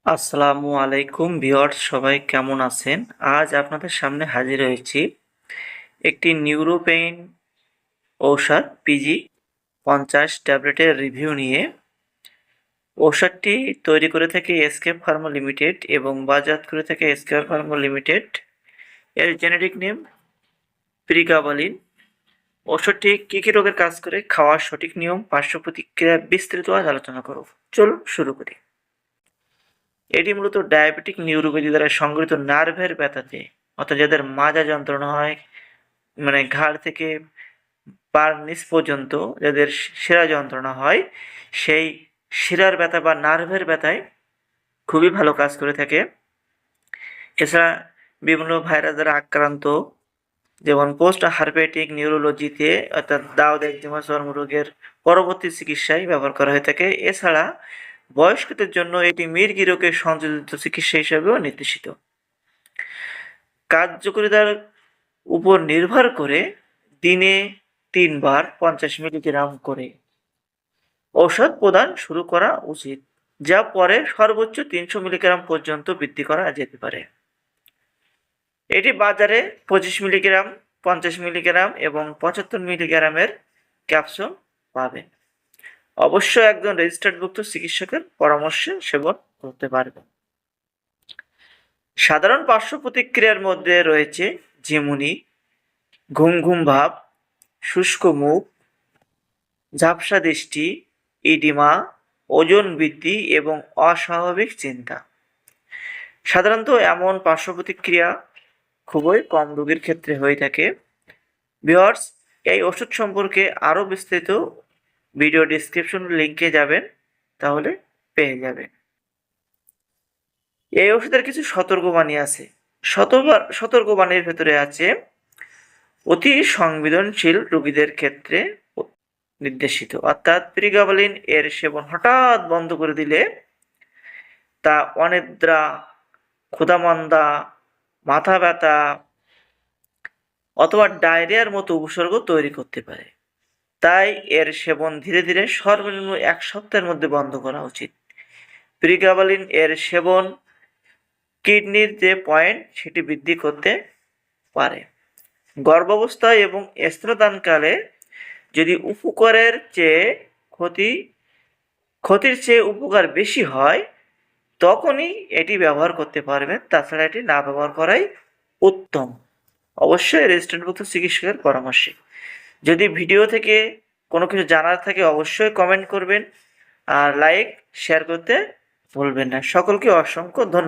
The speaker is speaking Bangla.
আসসালামু আলাইকুম ভিউয়ার্স, সবাই কেমন আছেন? আজ আপনাদের সামনে হাজির হয়েছি একটি নিউরোপেইন ঔষধ PG50 ট্যাবলেটের রিভিউ নিয়ে। ঔষধটি তৈরি করে থাকে এসকেপ ফার্মা লিমিটেড এবং বাজারজাত করে থাকে এসকেপ ফার্মা লিমিটেড। এর জেনেরিক নেম প্রিগাবালিন। ঔষধটি কী কী রোগের কাজ করে, খাওয়ার সঠিক নিয়ম, পার্শ্ব প্রতিক্রিয়া বিস্তারিত আজ আলোচনা করব। চলুন শুরু করি। এটি মূলত ডায়াবেটিক নিউরোপ্যাথি দ্বারা সংঘটিত নার্ভের ব্যথাতে, অর্থাৎ যাদের মাজা যন্ত্রণা হয়, মানে ঘাড় থেকে পার নিচ পর্যন্ত যাদের শিরা যন্ত্রণা হয়, সেই শিরার ব্যথা বা নার্ভের ব্যথায় খুবই ভালো কাজ করে থাকে। এছাড়া বিভিন্ন ভাইরাস দ্বারা আক্রান্ত, যেমন পোস্ট হার্পেটিক নিউরোলজিতে অর্থাৎ দাউদ একজিমা চর্মরোগের পরবর্তী চিকিৎসায় ব্যবহার করা হয়ে থাকে। এছাড়া বয়স্কদের জন্য এটি মির্গি রোগের সংযোজিত চিকিৎসা হিসেবেও নির্দেশিত। কার্যকারিতার উপর নির্ভর করে দিনে 3 বার 50 মিলিগ্রাম করে ঔষধ প্রদান শুরু করা উচিত, যা পরে সর্বোচ্চ 300 মিলিগ্রাম পর্যন্ত বৃদ্ধি করা যেতে পারে। এটি বাজারে 25 মিলিগ্রাম, 50 মিলিগ্রাম এবং 75 মিলিগ্রামের ক্যাপসুল পাবেন। অবশ্যই একজন রেজিস্টার্ডভুক্ত চিকিৎসকের পরামর্শে সেবন করতে পারবেন। সাধারণ পার্শ্ব প্রতিক্রিয়ার মধ্যে রয়েছে ঝিমুনি, ঘুম ঘুম ভাব, শুষ্ক মুখ, ঝাপসা দৃষ্টি, ইডিমা, ওজন বৃদ্ধি এবং অস্বাভাবিক চিন্তা। সাধারণত এমন পার্শ্ব প্রতিক্রিয়া খুবই কম রোগীর ক্ষেত্রে হয়ে থাকে। ভিউয়ার্স, এই ওষুধ সম্পর্কে আরও বিস্তারিত ভিডিও ডিসক্রিপশন লিঙ্কে যাবেন, তাহলে পেয়ে যাবেন। এই ওষুধের কিছু সতর্কবাণী আছে। সতর্কবাণীর ভেতরে আছে অতি সংবেদনশীল রোগীদের ক্ষেত্রে নির্দেশিত, অর্থাৎ প্রিগাবালিন এর সেবন হঠাৎ বন্ধ করে দিলে তা অনিদ্রা, ক্ষুধামন্দা, মাথা ব্যথা অথবা ডায়রিয়ার মতো উপসর্গ তৈরি করতে পারে। তাই এর সেবন ধীরে ধীরে সর্বনিম্ন 1 সপ্তাহের মধ্যে বন্ধ করা উচিত। প্রিগাবালিন এর সেবন কিডনির যে পয়েন্ট সেটি বৃদ্ধি করতে পারে। গর্ভাবস্থায় এবং স্তন্যদানকালে যদি উপকারের চেয়ে ক্ষতির চেয়ে উপকার বেশি হয়, তখনই এটি ব্যবহার করতে পারবেন। তাছাড়া এটি না ব্যবহার করাই উত্তম, অবশ্যই রেজিস্ট্রেশনভুক্ত চিকিৎসকের পরামর্শে। যদি ভিডিও থেকে কোনো কিছু জানার থাকে অবশ্যই কমেন্ট করবেন, আর লাইক শেয়ার করতে ভুলবেন না। সকলকে অসংখ্য ধন্যবাদ।